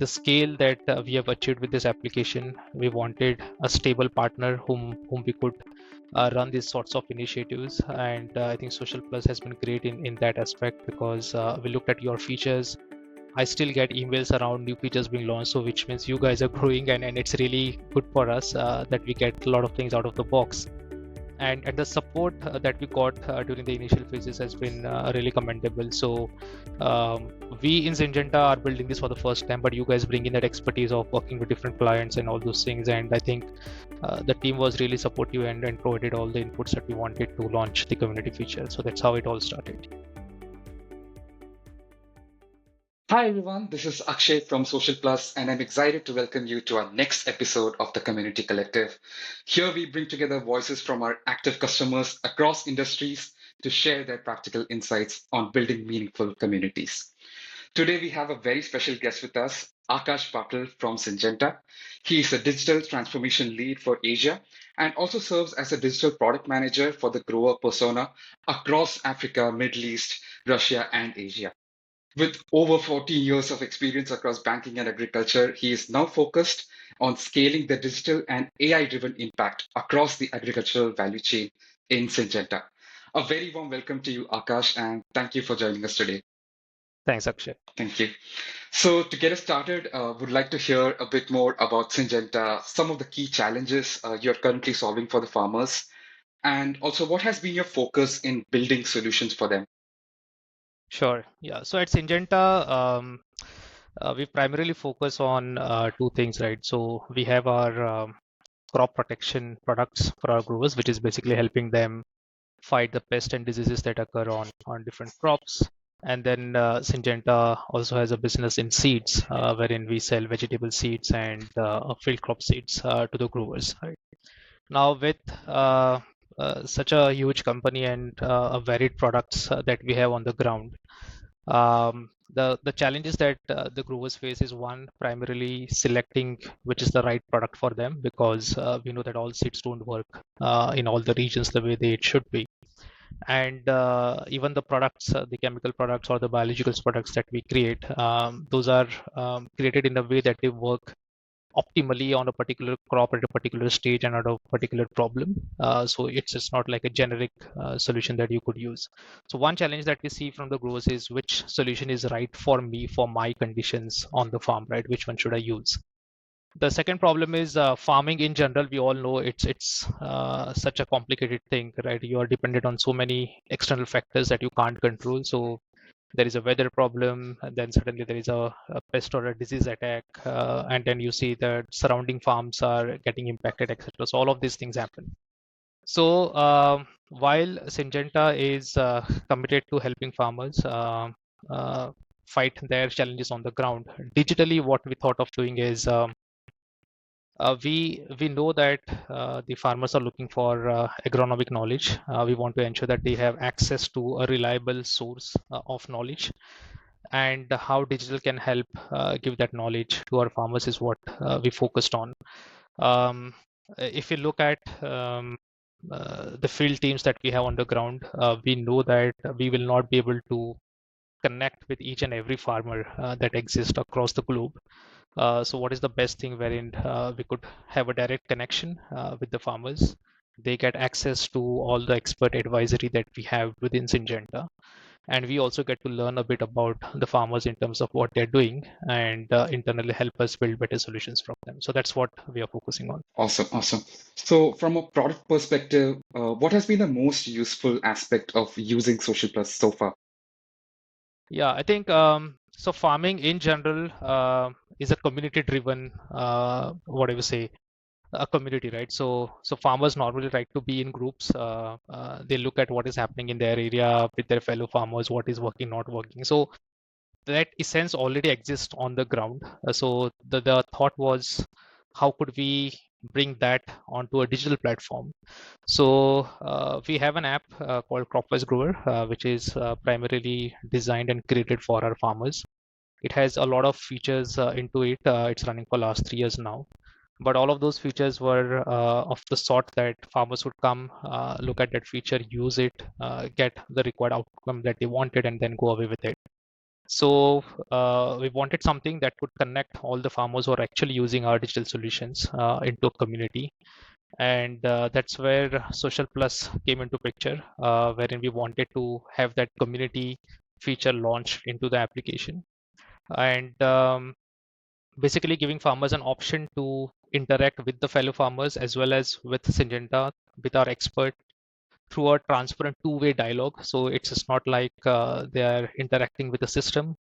the scale that we have achieved with this application, we wanted a stable partner whom we could run these sorts of initiatives. And I think Social Plus has been great in that aspect, because we looked at your features. I still get emails around new features being launched, so which means you guys are growing, and it's really good for us that we get a lot of things out of the box. And the support that we got during the initial phases has been really commendable. So we in Syngenta are building this for the first time, but you guys bring in that expertise of working with different clients and all those things. And I think the team was really supportive and provided all the inputs that we wanted to launch the community feature. So that's how it all started. Hi everyone, this is Akshay from Social Plus, and I'm excited to welcome you to our next episode of the Community Collective. Here we bring together voices from our active customers across industries to share their practical insights on building meaningful communities. Today we have a very special guest with us, Akash Patil from Syngenta. He is a digital transformation lead for Asia and also serves as a digital product manager for the grower persona across Africa, Middle East, Russia, and Asia. With over 40 years of experience across banking and agriculture, he is now focused on scaling the digital and AI-driven impact across the agricultural value chain in Syngenta. A very warm welcome to you, Akash, and thank you for joining us today. Thanks, Akshay. Thank you. So to get us started, would like to hear a bit more about Syngenta, some of the key challenges you're currently solving for the farmers, and also what has been your focus in building solutions for them. Sure. Yeah. So at Syngenta, we primarily focus on two things, right? So we have our crop protection products for our growers, which is basically helping them fight the pests and diseases that occur on different crops. And then Syngenta also has a business in seeds, wherein we sell vegetable seeds and field crop seeds to the growers. Right? Now, with such a huge company and a varied products that we have on the ground, the challenges that the growers face is, one, primarily selecting which is the right product for them, because we know that all seeds don't work in all the regions the way they it should be. And even the products, the chemical products or the biological products that we create, those are created in a way that they work optimally on a particular crop at a particular stage and at a particular problem. So it's just not like a generic solution that you could use. So one challenge that we see from the growers is which solution is right for me, for my conditions on the farm, right? Which one should I use? The second problem is farming in general. We all know it's such a complicated thing, right? You are dependent on so many external factors that you can't control. So there is a weather problem, and then suddenly there is a pest or a disease attack, and then you see that surrounding farms are getting impacted, etc. So all of these things happen. So while Syngenta is committed to helping farmers fight their challenges on the ground, digitally, what we thought of doing is we know that the farmers are looking for agronomic knowledge. We want to ensure that they have access to a reliable source of knowledge, and how digital can help give that knowledge to our farmers is what we focused on. If you look at the field teams that we have on the ground, we know that we will not be able to connect with each and every farmer that exists across the globe. So what is the best thing wherein we could have a direct connection with the farmers? They get access to all the expert advisory that we have within Syngenta. And we also get to learn a bit about the farmers in terms of what they're doing, and internally help us build better solutions from them. So that's what we are focusing on. Awesome, awesome. So, from a product perspective, what has been the most useful aspect of using Social Plus so far? Yeah, I think so. Farming in general is a community-driven, what I would say, a community, right? So farmers normally like to be in groups. They look at what is happening in their area with their fellow farmers, what is working, not working. So that essence already exists on the ground. So the thought was, how could we bring that onto a digital platform? So we have an app called Cropwise Grower, which is primarily designed and created for our farmers. It has a lot of features into it. It's running for last 3 years now. But all of those features were of the sort that farmers would come, look at that feature, use it, get the required outcome that they wanted, and then go away with it. So we wanted something that could connect all the farmers who are actually using our digital solutions into a community. And that's where Social Plus came into picture, wherein we wanted to have that community feature launched into the application. And basically giving farmers an option to interact with the fellow farmers as well as with Syngenta, with our expert, through a transparent two-way dialogue. So it's just not like they are interacting with the system.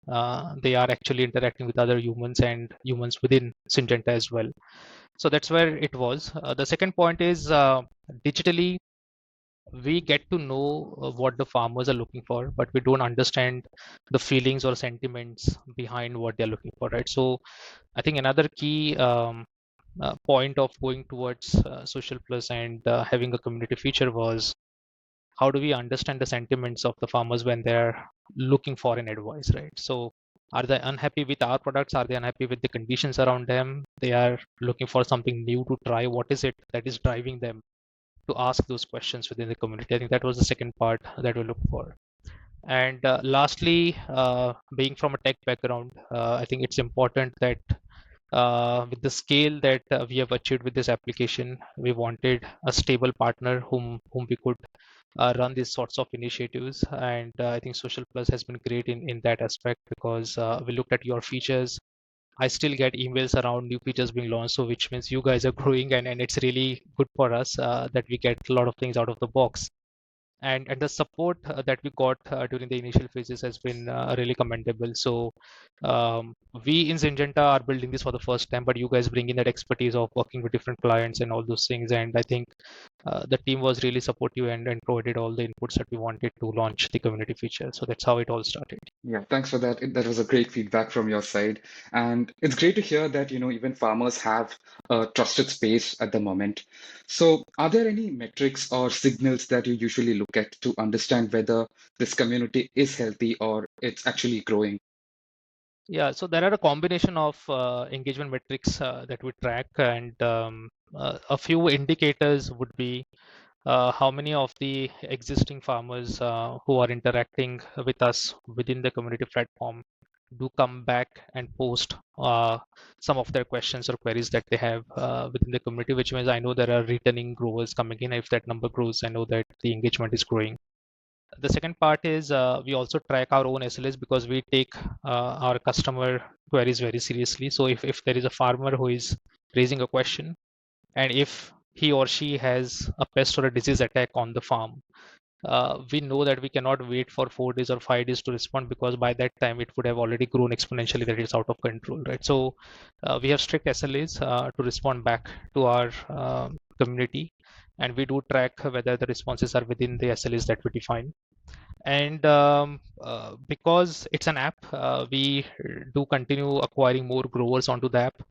They are actually interacting with other humans and humans within Syngenta as well. So that's where it was. The second point is digitally, we get to know what the farmers are looking for, but we don't understand the feelings or sentiments behind what they're looking for, right? So I think another key point of going towards Social Plus and having a community feature was how do we understand the sentiments of the farmers when they're looking for an advice, right? So are they unhappy with our products? Are they unhappy with the conditions around them? They are looking for something new to try. What is it that is driving them to ask those questions within the community? I think that was the second part that we look for. And lastly, being from a tech background, I think it's important that with the scale that we have achieved with this application, we wanted a stable partner whom we could run these sorts of initiatives. And I think Social Plus has been great in that aspect because we looked at your features. I still get emails around new features being launched, so which means you guys are growing, and it's really good for us that we get a lot of things out of the box. And the support that we got during the initial phases has been really commendable. So we in Syngenta are building this for the first time, but you guys bring in that expertise of working with different clients and all those things. And I think the team was really supportive and provided all the inputs that we wanted to launch the community feature. So that's how it all started. Yeah, thanks for that. That was a great feedback from your side. And it's great to hear that, even farmers have a trusted space at the moment. So, are there any metrics or signals that you usually look at to understand whether this community is healthy or it's actually growing? Yeah, so there are a combination of engagement metrics that we track, and a few indicators would be how many of the existing farmers who are interacting with us within the community platform do come back and post some of their questions or queries that they have within the community, which means I know there are returning growers coming in. If that number grows, I know that the engagement is growing. The second part is we also track our own SLAs because we take our customer queries very seriously. So if there is a farmer who is raising a question, and if he or she has a pest or a disease attack on the farm, we know that we cannot wait for 4 days or 5 days to respond because by that time it would have already grown exponentially that it's out of control, right? So we have strict SLAs to respond back to our community, and we do track whether the responses are within the SLAs that we define. And because it's an app, we do continue acquiring more growers onto the app.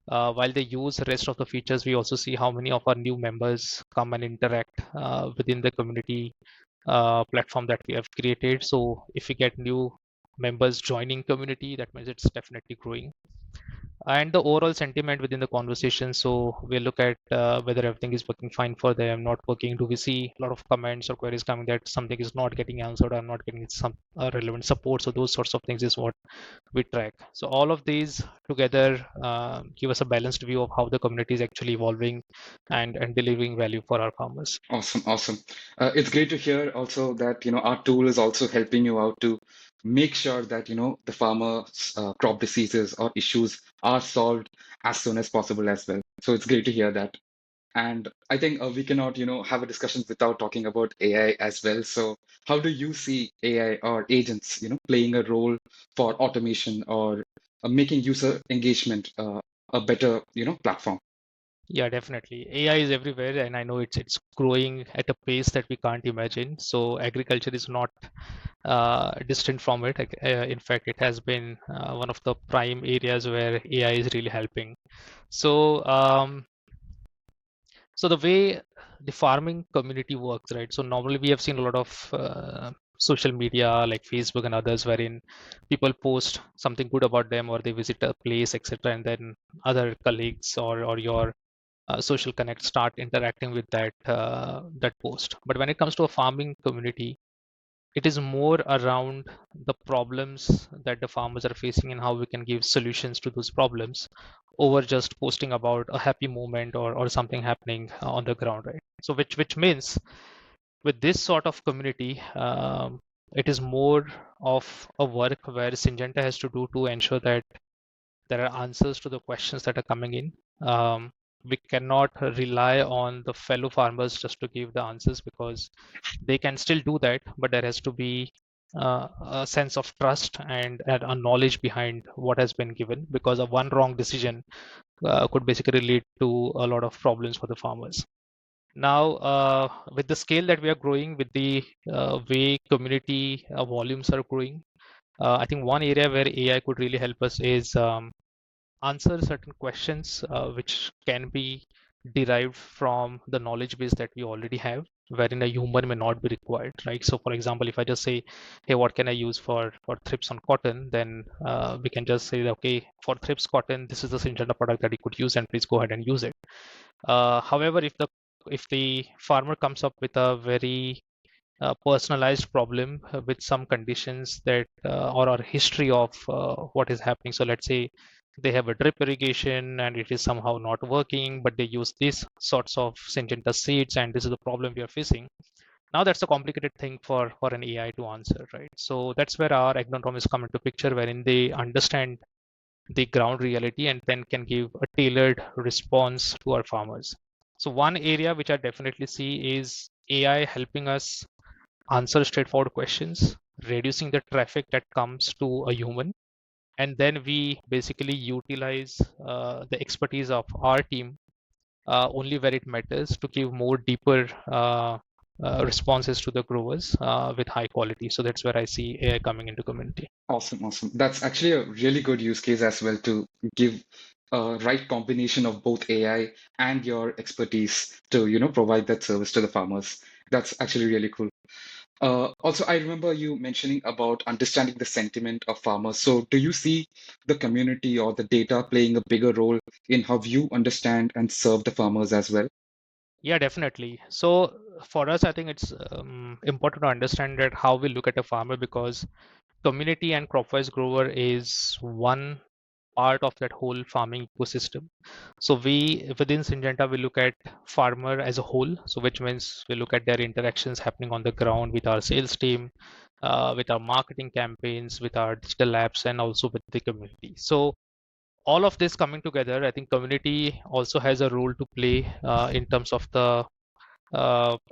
While they use the rest of the features, we also see how many of our new members come and interact within the community platform that we have created. So if we get new members joining community, that means it's definitely growing. And the overall sentiment within the conversation. So we look at whether everything is working fine for them, not working. Do we see a lot of comments or queries coming that something is not getting answered, or not getting some relevant support? So those sorts of things is what we track. So all of these together give us a balanced view of how the community is actually evolving and delivering value for our farmers. Awesome, awesome. It's great to hear also that our tool is also helping you out to make sure that the farmers' crop diseases or issues are solved as soon as possible as well. So it's great to hear that. And I think we cannot, have a discussion without talking about AI as well. So how do you see AI or agents, playing a role for automation or making user engagement a better, platform? Yeah, definitely. AI is everywhere, and I know it's growing at a pace that we can't imagine. So agriculture is not distant from it. In fact, it has been one of the prime areas where AI is really helping. So, so the way the farming community works, right? So normally we have seen a lot of social media like Facebook and others, wherein people post something good about them or they visit a place, etc., and then other colleagues or your social connect start interacting with that post. But when it comes to a farming community, it is more around the problems that the farmers are facing and how we can give solutions to those problems over just posting about a happy moment or something happening on the ground, right? So which means with this sort of community, it is more of a work where Syngenta has to do to ensure that there are answers to the questions that are coming in. We cannot rely on the fellow farmers just to give the answers, because they can still do that, but there has to be a sense of trust and a knowledge behind what has been given, because a one wrong decision could basically lead to a lot of problems for the farmers. Now, with the scale that we are growing, with the way community volumes are growing, I think one area where AI could really help us is answer certain questions which can be derived from the knowledge base that we already have, wherein a human may not be required, right? So for example, if I just say, hey, what can I use for thrips on cotton, then we can just say, okay, for thrips cotton, this is the Syngenta product that you could use, and please go ahead and use it. However, if the farmer comes up with a very personalized problem with some conditions that or history of what is happening. So let's say they have a drip irrigation and it is somehow not working, but they use these sorts of Syngenta seeds, and this is the problem we are facing. Now that's a complicated thing for an AI to answer, right? So that's where our agronomists come into picture, wherein they understand the ground reality and then can give a tailored response to our farmers. So one area which I definitely see is AI helping us answer straightforward questions, reducing the traffic that comes to a human, and then we basically utilize the expertise of our team only where it matters to give more deeper responses to the growers with high quality. So that's where I see AI coming into community. Awesome, awesome. That's actually a really good use case as well to give a right combination of both AI and your expertise to, provide that service to the farmers. That's actually really cool. Also, I remember you mentioning about understanding the sentiment of farmers. So, do you see the community or the data playing a bigger role in how you understand and serve the farmers as well? Yeah, definitely. So for us, I think it's important to understand that how we look at a farmer, because community and Cropwise Grower is one part of that whole farming ecosystem. So we within Syngenta we look at farmer as a whole. So which means we look at their interactions happening on the ground with our sales team, with our marketing campaigns, with our digital apps, and also with the community. So all of this coming together, I think community also has a role to play in terms of the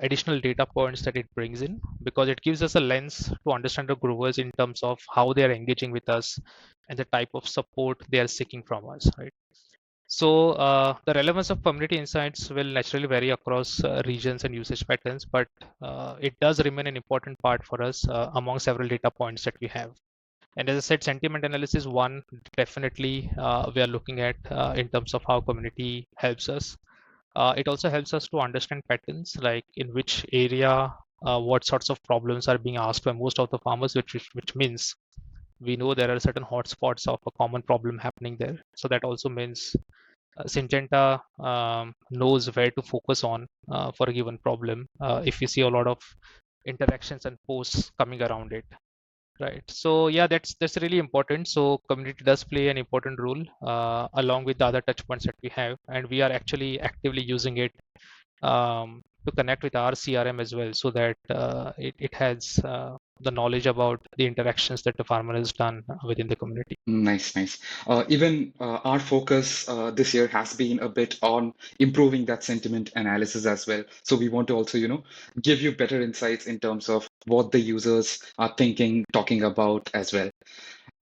additional data points that it brings in, because it gives us a lens to understand the growers in terms of how they are engaging with us and the type of support they are seeking from us, right? So the relevance of community insights will naturally vary across regions and usage patterns, but it does remain an important part for us among several data points that we have. And as I said, sentiment analysis one, definitely we are looking at in terms of how community helps us. It also helps us to understand patterns, like in which area, what sorts of problems are being asked by most of the farmers, which means we know there are certain hotspots of a common problem happening there. So that also means Syngenta knows where to focus on for a given problem. If we see a lot of interactions and posts coming around it, right? So yeah, that's really important. So community does play an important role along with the other touch points that we have, and we are actually actively using it to connect with our CRM as well, so that it has the knowledge about the interactions that the farmer has done within the community. Nice, nice. Even our focus this year has been a bit on improving that sentiment analysis as well. So we want to also, give you better insights in terms of what the users are thinking, talking about as well.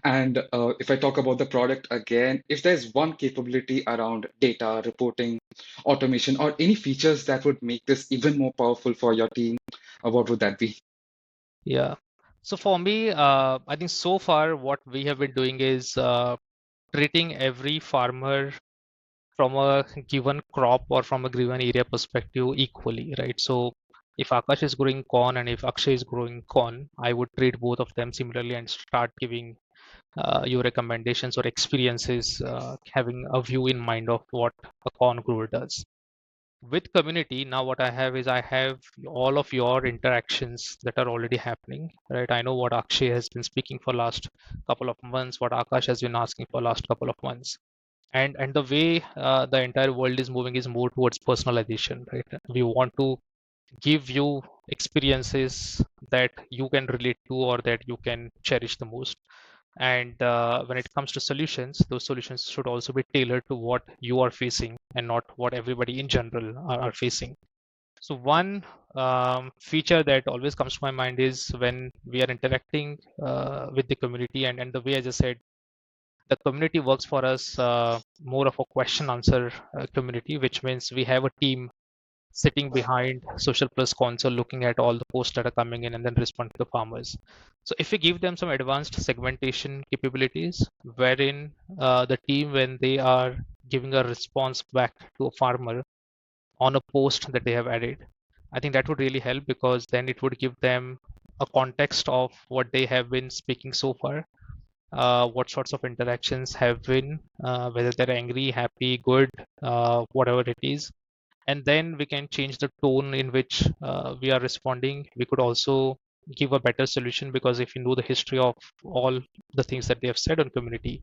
And if I talk about the product again, if there's one capability around data, reporting, automation, or any features that would make this even more powerful for your team, what would that be? Yeah. So for me, I think so far what we have been doing is treating every farmer from a given crop or from a given area perspective equally, right? So if Akash is growing corn and if Akshay is growing corn, I would treat both of them similarly and start giving your recommendations or experiences, having a view in mind of what a corn grower does. With community, now what I have is I have all of your interactions that are already happening, right? I know what Akshay has been speaking for last couple of months, what Akash has been asking for last couple of months. And the way the entire world is moving is more towards personalization, right? We want to give you experiences that you can relate to or that you can cherish the most. And when it comes to solutions, those solutions should also be tailored to what you are facing and not what everybody in general are facing. So one feature that always comes to my mind is when we are interacting with the community, and the way I just said, the community works for us more of a question answer community, which means we have a team sitting behind social plus console looking at all the posts that are coming in and then respond to the farmers. So if we give them some advanced segmentation capabilities, wherein the team, when they are giving a response back to a farmer on a post that they have added, I think that would really help, because then it would give them a context of what they have been speaking so far, what sorts of interactions have been, whether they're angry, happy, good, whatever it is. And then we can change the tone in which we are responding. We could also give a better solution, because if you know the history of all the things that they have said on community,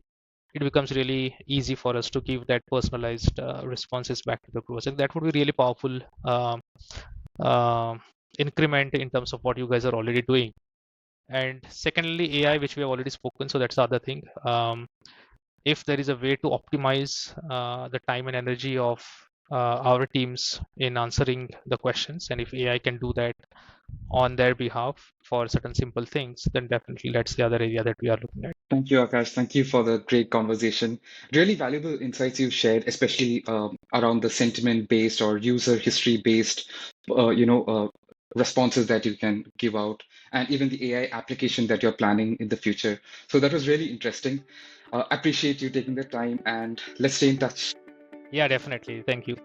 it becomes really easy for us to give that personalized responses back to the growers. And that would be really powerful uh, increment in terms of what you guys are already doing. And secondly, AI, which we have already spoken, so that's the other thing. If there is a way to optimize the time and energy of our teams in answering the questions, and if AI can do that on their behalf for certain simple things, then definitely that's the other area that we are looking at. Thank you, Akash. Thank you for the great conversation. Really valuable insights you shared, especially around the sentiment-based or user history-based, responses that you can give out, and even the AI application that you're planning in the future. So that was really interesting. Appreciate you taking the time, and let's stay in touch. Yeah, definitely. Thank you.